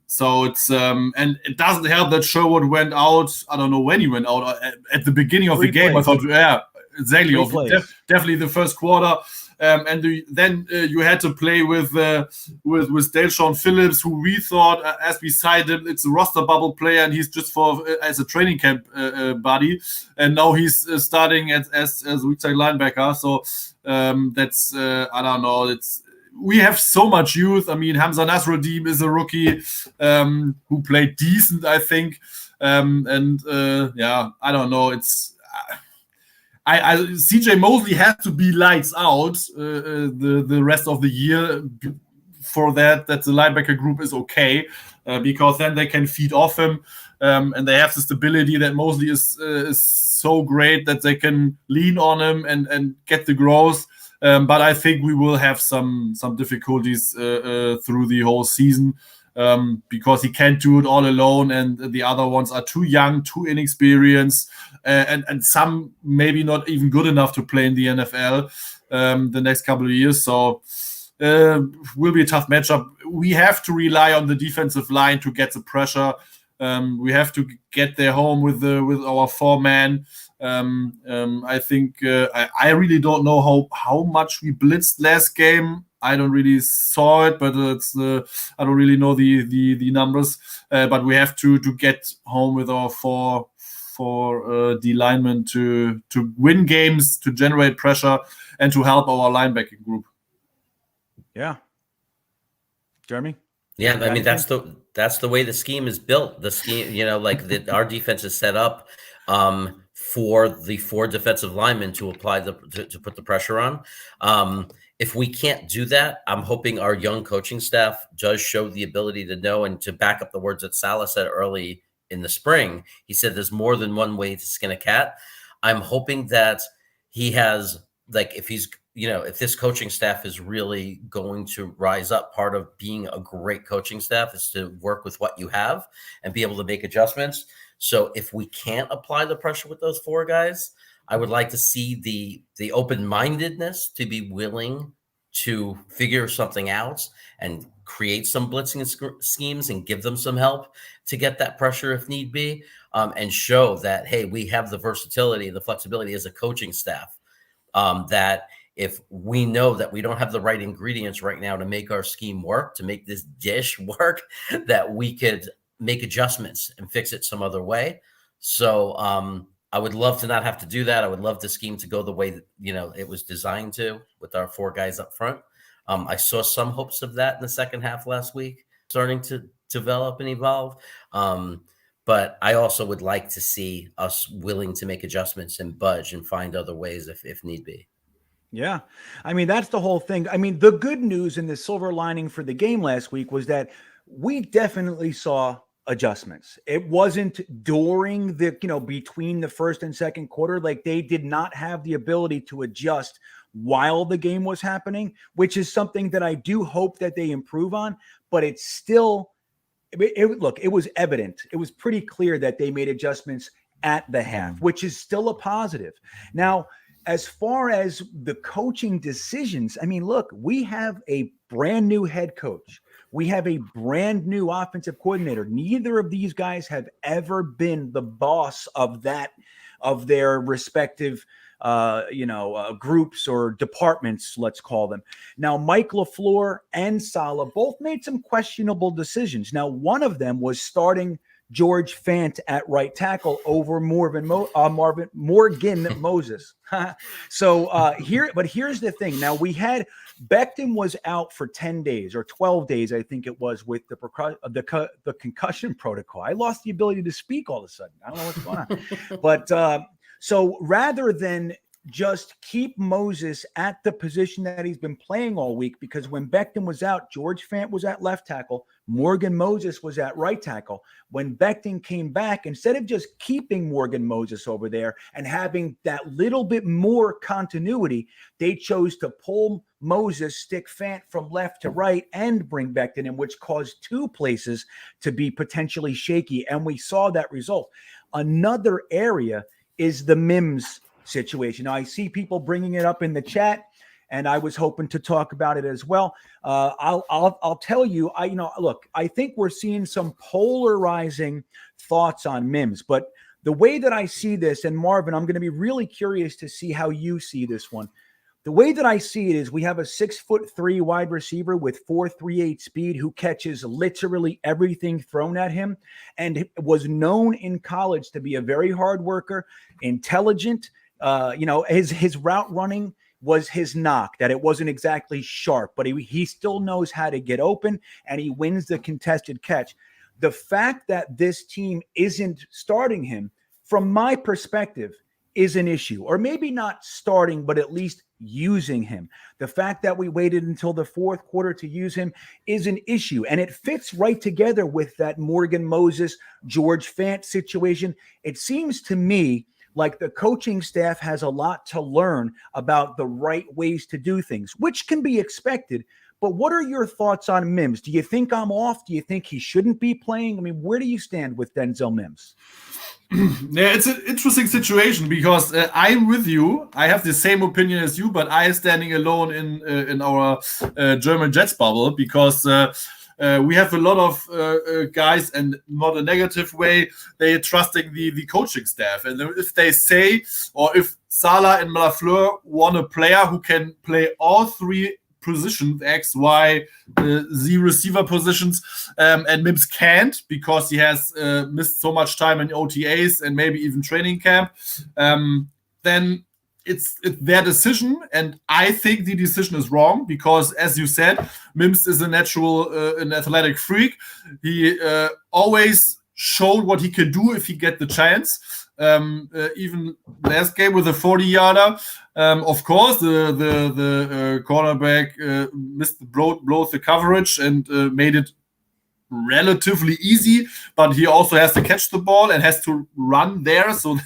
So it's and it doesn't help that Sherwood went out. I don't know when he went out, at the beginning of the game. I thought, yeah, exactly, definitely the first quarter. And then you had to play with Delshon Phillips, who we thought, as we cited him, it's a roster bubble player, and he's just as a training camp buddy. And now he's starting as weak side linebacker. So that's I don't know. We have so much youth. I mean, Hamza Nasruddin is a rookie who played decent, I think. I don't know. It's CJ Mosley has to be lights out the rest of the year for that the linebacker group is okay, because then they can feed off him, and they have the stability that Mosley is so great that they can lean on him and get the growth. But I think we will have some difficulties through the whole season, because he can't do it all alone, and the other ones are too young, too inexperienced, and some maybe not even good enough to play in the NFL the next couple of years. So will be a tough matchup. We have to rely on the defensive line to get the pressure. We have to get there home with our 4-man. I think I really don't know how much we blitzed last game. I don't really saw it, but I don't really know the numbers. But we have to get home with our four D linemen to win games, to generate pressure, and to help our linebacking group. Yeah, Jeremy. Yeah, I mean that's the way the scheme is built. The scheme, our defense is set up for the 4 defensive linemen to apply to put the pressure on. If we can't do that, I'm hoping our young coaching staff does show the ability to know, and to back up the words that Salah said early in the spring. He said there's more than one way to skin a cat. I'm hoping that he has, if this coaching staff is really going to rise up, part of being a great coaching staff is to work with what you have and be able to make adjustments. So if we can't apply the pressure with those 4 guys, I would like to see the open-mindedness to be willing to figure something out and create some blitzing schemes and give them some help to get that pressure if need be, and show that, hey, we have the versatility, the flexibility as a coaching staff, that if we know that we don't have the right ingredients right now to make our scheme work, to make this dish work, that we could make adjustments and fix it some other way. So I would love to not have to do that. I would love the scheme to go the way that, it was designed to, with our 4 guys up front. I saw some hopes of that in the second half last week, starting to develop and evolve. But I also would like to see us willing to make adjustments and budge and find other ways if need be. Yeah. I mean, that's the whole thing. I mean, the good news and the silver lining for the game last week was that we definitely saw adjustments. It wasn't during between the first and second quarter. They did not have the ability to adjust while the game was happening, which is something that I do hope that they improve on. But it's still, it was evident. It was pretty clear that they made adjustments at the half, which is still a positive. Now, as far as the coaching decisions, I mean, look, we have a brand new head coach. We have a brand new offensive coordinator. Neither of these guys have ever been the boss of their respective, groups or departments, let's call them. Now, Mike LaFleur and Saleh both made some questionable decisions. Now, one of them was starting George Fant at right tackle over Morgan Moses. So here's the thing. Now, Becton was out for 10 days or 12 days, I think it was, with the concussion protocol. I lost the ability to speak all of a sudden. I don't know what's going on. But so rather than just keep Moses at the position that he's been playing all week, because when Becton was out, George Fant was at left tackle, Morgan Moses was at right tackle. When Becton came back, instead of just keeping Morgan Moses over there and having that little bit more continuity, they chose to pull Moses, stick Fant from left to right, and bring Becton in, which caused 2 places to be potentially shaky. And we saw that result. Another area is the Mims situation. Now, I see people bringing it up in the chat, and I was hoping to talk about it as well. I'll tell you, look, I think we're seeing some polarizing thoughts on Mims, but the way that I see this, and Marvin, I'm going to be really curious to see how you see this one. The way that I see it is we have a 6'3" wide receiver with 4.38 speed who catches literally everything thrown at him, and was known in college to be a very hard worker, intelligent. His route running was his knock, that it wasn't exactly sharp, but he still knows how to get open, and he wins the contested catch. The fact that this team isn't starting him, from my perspective, is an issue, or maybe not starting, but at least using him. The fact that we waited until the fourth quarter to use him is an issue, and it fits right together with that Morgan Moses, George Fant situation. It seems to me like the coaching staff has a lot to learn about the right ways to do things, which can be expected. But what are your thoughts on Mims? Do you think I'm off? Do you think he shouldn't be playing? I mean, where do you stand with Denzel Mims? Yeah, it's an interesting situation because I'm with you. I have the same opinion as you, but I standing alone in our German Jets bubble because we have a lot of guys, and not a negative way, they're trusting the coaching staff. And if they say, or if Salah and Lafleur want a player who can play all three positions, X, Y, Z receiver positions, and Mims can't because he has missed so much time in OTAs and maybe even training camp, then it's their decision. And I think the decision is wrong because, as you said, Mims is a natural, an athletic freak. He always showed what he can do if he get the chance. Even last game with a 40-yarder, of course, the cornerback missed blows the coverage and made it relatively easy, but he also has to catch the ball and has to run there, so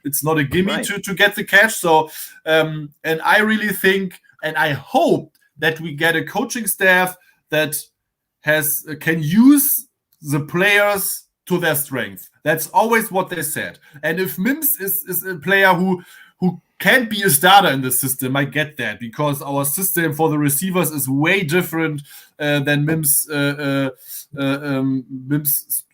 it's not a gimme to get the catch. So and I really think, and I hope that we get a coaching staff that can use the players to their strength. That's always what they said. And if Mims is a player who can't be a starter in the system, I get that, because our system for the receivers is way different than Mims'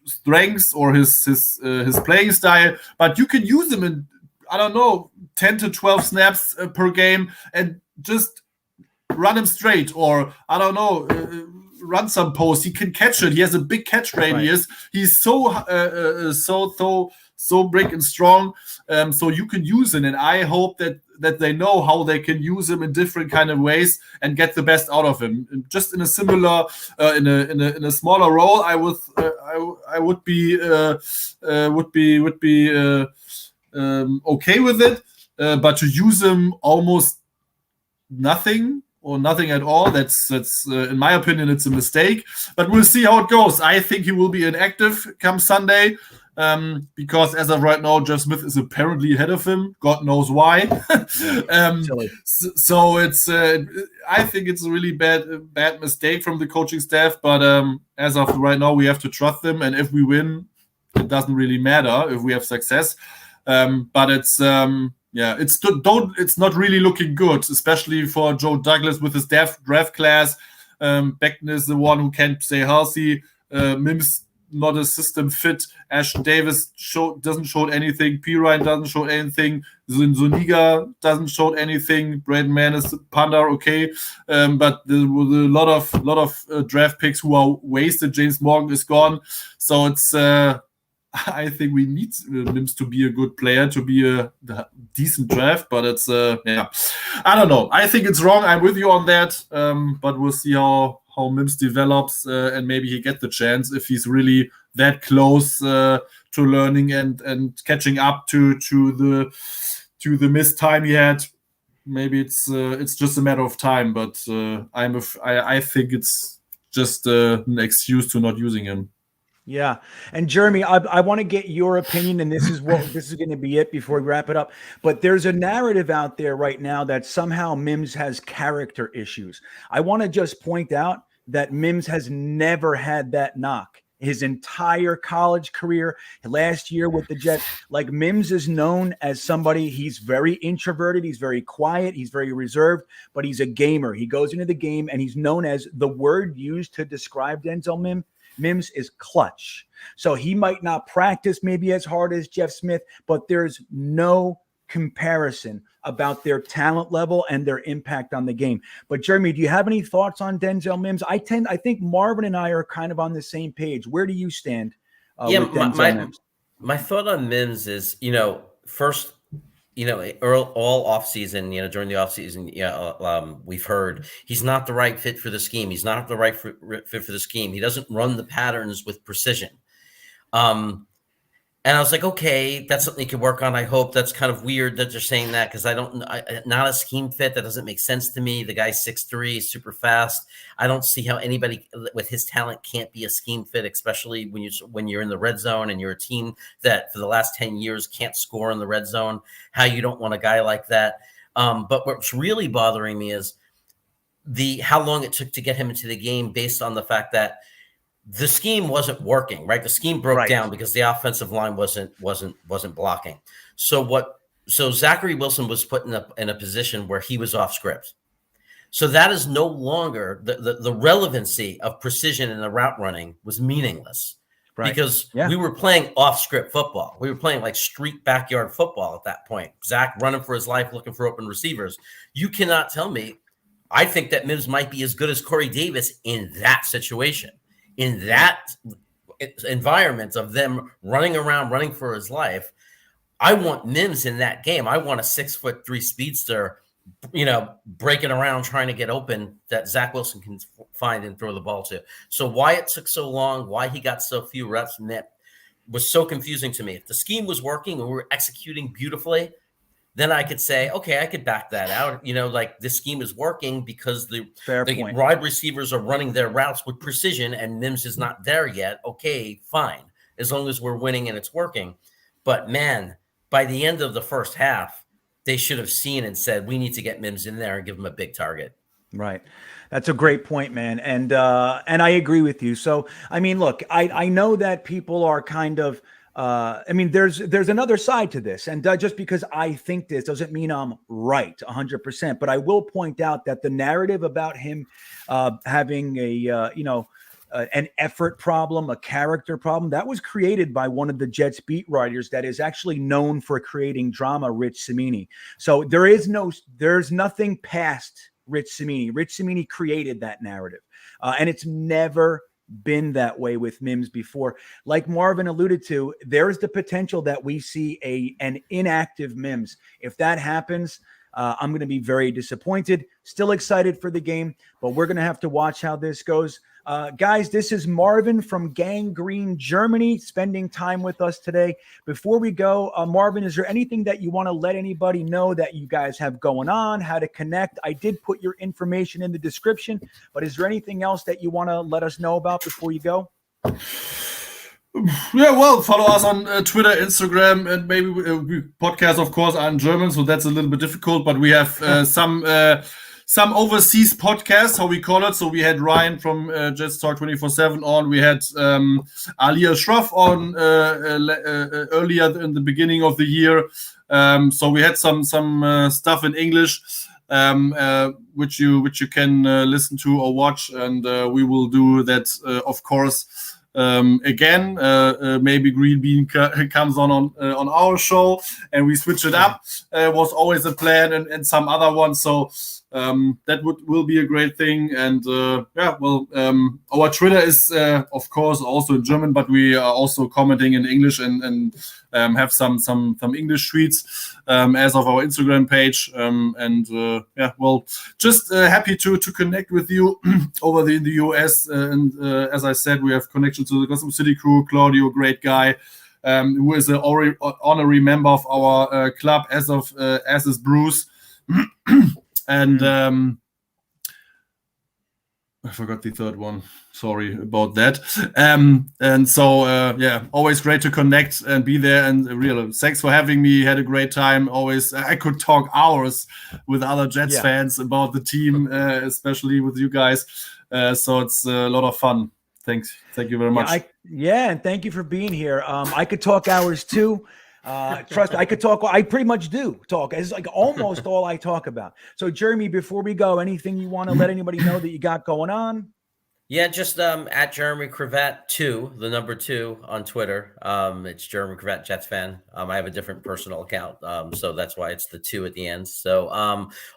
strengths or his playing style. But you can use him in, I don't know, 10 to 12 snaps per game and just run him straight, or I don't know, run some post. He can catch it. He has a big catch radius. He's so big and strong. So you can use him, and I hope that they know how they can use him in different kind of ways and get the best out of him. Just in a similar, in a smaller role, I would be okay with it. But to use him almost nothing or nothing at all, that's in my opinion, it's a mistake. But we'll see how it goes. I think he will be inactive come Sunday. Because as of right now, Jeff Smith is apparently ahead of him. God knows why. So it's, I think it's a really bad mistake from the coaching staff. But as of right now, we have to trust them. And if we win, it doesn't really matter if we have success. But it's it's not really looking good, especially for Joe Douglas with his draft class. Beckton is the one who can't stay healthy. Mims, not a system fit. Ashton Davis doesn't show anything. P. Ryan doesn't show anything. Zuniga doesn't show anything. Braden Mann is a punter, okay. But there was a lot of draft picks who are wasted. James Morgan is gone. So it's I think we need Mims to be a good player, to be a decent draft, but it's I don't know. I think it's wrong. I'm with you on that. But we'll see how Mims develops, and maybe he get the chance if he's really that close to learning and catching up to the missed time he had. Maybe it's just a matter of time, but I think it's just an excuse to not using him. Yeah. And Jeremy, I want to get your opinion, and this is going to be it before we wrap it up. But there's a narrative out there right now that somehow Mims has character issues. I want to just point out that Mims has never had that knock. His entire college career, last year with the Jets, like Mims is known as somebody, he's very introverted, he's very quiet, he's very reserved, but he's a gamer. He goes into the game, and he's known as, the word used to describe Denzel Mims is clutch. So he might not practice maybe as hard as Jeff Smith, but there's no comparison about their talent level and their impact on the game. But Jeremy, do you have any thoughts on Denzel Mims? I think Marvin and I are kind of on the same page. Where do you stand with Denzel Mims? My thought on Mims is, first, all offseason, during the offseason, we've heard he's not the right fit for the scheme. He's not the right fit for the scheme. He doesn't run the patterns with precision. And I was like, okay, that's something you can work on. I hope. That's kind of weird that they're saying that because not a scheme fit. That doesn't make sense to me. The guy's 6'3", super fast. I don't see how anybody with his talent can't be a scheme fit, especially when you're in the red zone and you're a team that for the last 10 years can't score in the red zone. How you don't want a guy like that. But what's really bothering me is how long it took to get him into the game based on the fact that the scheme wasn't working, right? The scheme broke down because the offensive line wasn't blocking. So Zachary Wilson was put in a position where he was off script. So that is no longer the relevancy of precision in the route running was meaningless because we were playing off script football. We were playing like street backyard football at that point. Zach running for his life, looking for open receivers. You cannot tell me. I think that Mims might be as good as Corey Davis in that situation. In that environment of them running around, running for his life, I want Mims in that game. I want a 6'3" speedster, breaking around trying to get open that Zach Wilson can find and throw the ball to. So why it took so long, why he got so few reps, was so confusing to me. If the scheme was working and we were executing beautifully, then I could say, okay, I could back that out. Like this scheme is working because the wide receivers are running their routes with precision and Mims is not there yet. Okay, fine. As long as we're winning and it's working. But man, by the end of the first half, they should have seen and said, we need to get Mims in there and give him a big target. Right. That's a great point, man. And I agree with you. So, I mean, look, I know that people are kind of, there's another side to this, and just because I think this doesn't mean I'm right 100%. But I will point out that the narrative about him having an effort problem, a character problem, that was created by one of the Jets beat writers that is actually known for creating drama, Rich Cimini. So there's nothing past Rich Cimini. Rich Cimini created that narrative, and it's never been that way with Mims before. Like Marvin alluded to, there's the potential that we see an inactive Mims. If that happens, I'm going to be very disappointed. Still excited for the game, but we're going to have to watch how this goes. Guys, this is Marvin from Gang Green, Germany, spending time with us today. Before we go, Marvin, is there anything that you want to let anybody know that you guys have going on, how to connect? I did put your information in the description, but is there anything else that you want to let us know about before you go? Yeah, well, follow us on Twitter, Instagram, and maybe podcasts, of course, are in German, so that's a little bit difficult, but we have some overseas podcasts, how we call it. So we had Ryan from Jets Talk 24/7 on. We had Alia Shroff on earlier in the beginning of the year. So we had some stuff in English, which you can listen to or watch, and we will do that, of course. Again, maybe GreenBean comes on our show and we switch it up. Was always a plan, and some other ones. So that will be a great thing. And our Twitter is of course also in German, but we are also commenting in English and have some English tweets as of our Instagram page. Just happy to connect with you over in the US. And as I said, we have connection to the Gotham City crew. Claudio, great guy, who is an honorary member of our club as is Bruce. And I forgot the third one. Sorry about that. And so, always great to connect and be there. And really, thanks for having me. Had a great time. Always, I could talk hours with other Jets fans about the team, especially with you guys. So it's a lot of fun. Thanks. Thank you very much. And thank you for being here. I could talk hours too. Trust me, I could talk. I pretty much do talk. It's like almost all I talk about. So, Jeremy, before we go, anything you want to let anybody know that you got going on? Yeah, just at Jeremy Cravat 2, the number 2 on Twitter. It's Jeremy Cravat Jetsfan. I have a different personal account, so that's why it's the 2 at the end. So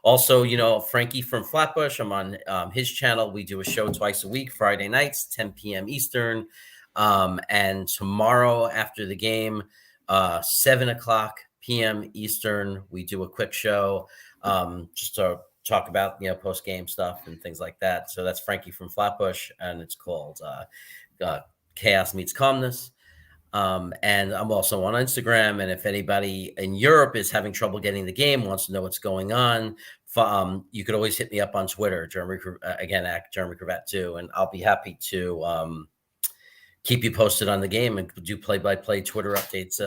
also, Frankie from Flatbush, I'm on his channel. We do a show twice a week, Friday nights, 10 p.m. Eastern. And tomorrow after the game, 7:00 p.m. Eastern, we do a quick show just to talk about post-game stuff and things like that. So that's Frankie from Flatbush, and it's called Chaos Meets Calmness. And I'm also on Instagram. And if anybody in Europe is having trouble getting the game, wants to know what's going on, you could always hit me up on Twitter, again, at Jeremy Cravat too. And I'll be happy to keep you posted on the game and do play-by-play Twitter updates,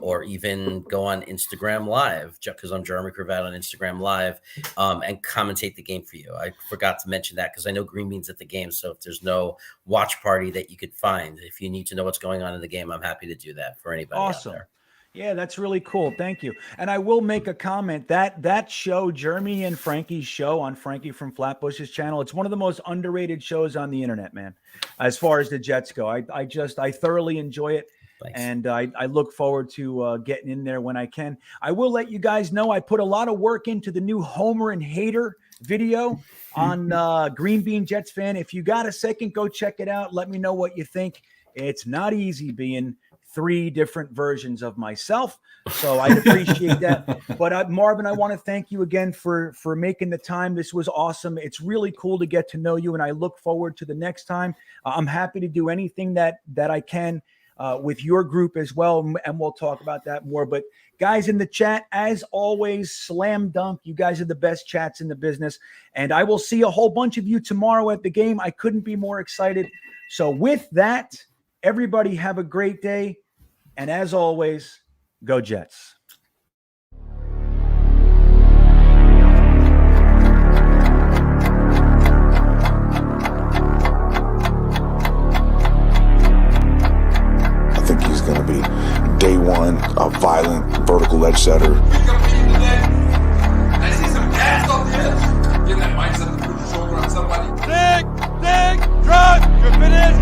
or even go on Instagram Live, because I'm Jeremy Cravat on Instagram Live, and commentate the game for you. I forgot to mention that because I know Greenbean's at the game. So if there's no watch party that you could find, if you need to know what's going on in the game, I'm happy to do that for anybody out there. Yeah, that's really cool. Thank you. And I will make a comment that show, Jeremy and Frankie's show on Frankie from Flatbush's channel, it's one of the most underrated shows on the internet, man, as far as the Jets go. I thoroughly enjoy it. Thanks. And I look forward to getting in there when I can. I will let you guys know I put a lot of work into the new Homer and Hater video on Greenbeanjetsfan. If you got a second, go check it out. Let me know what you think. It's not easy being 3 different versions of myself, so I'd appreciate that. But Marvin, I want to thank you again for making the time. This was awesome. It's really cool to get to know you, and I look forward to the next time. I'm happy to do anything that I can with your group as well, and we'll talk about that more. But guys in the chat, as always, slam dunk. You guys are the best chats in the business, and I will see a whole bunch of you tomorrow at the game. I couldn't be more excited. So with that, everybody have a great day. And as always, go Jets. I think he's going to be day one, a violent vertical edge setter. We compete today. I see some gas on the edge. Get that mindset to put your shoulder on somebody. Dig, drop, you're finished.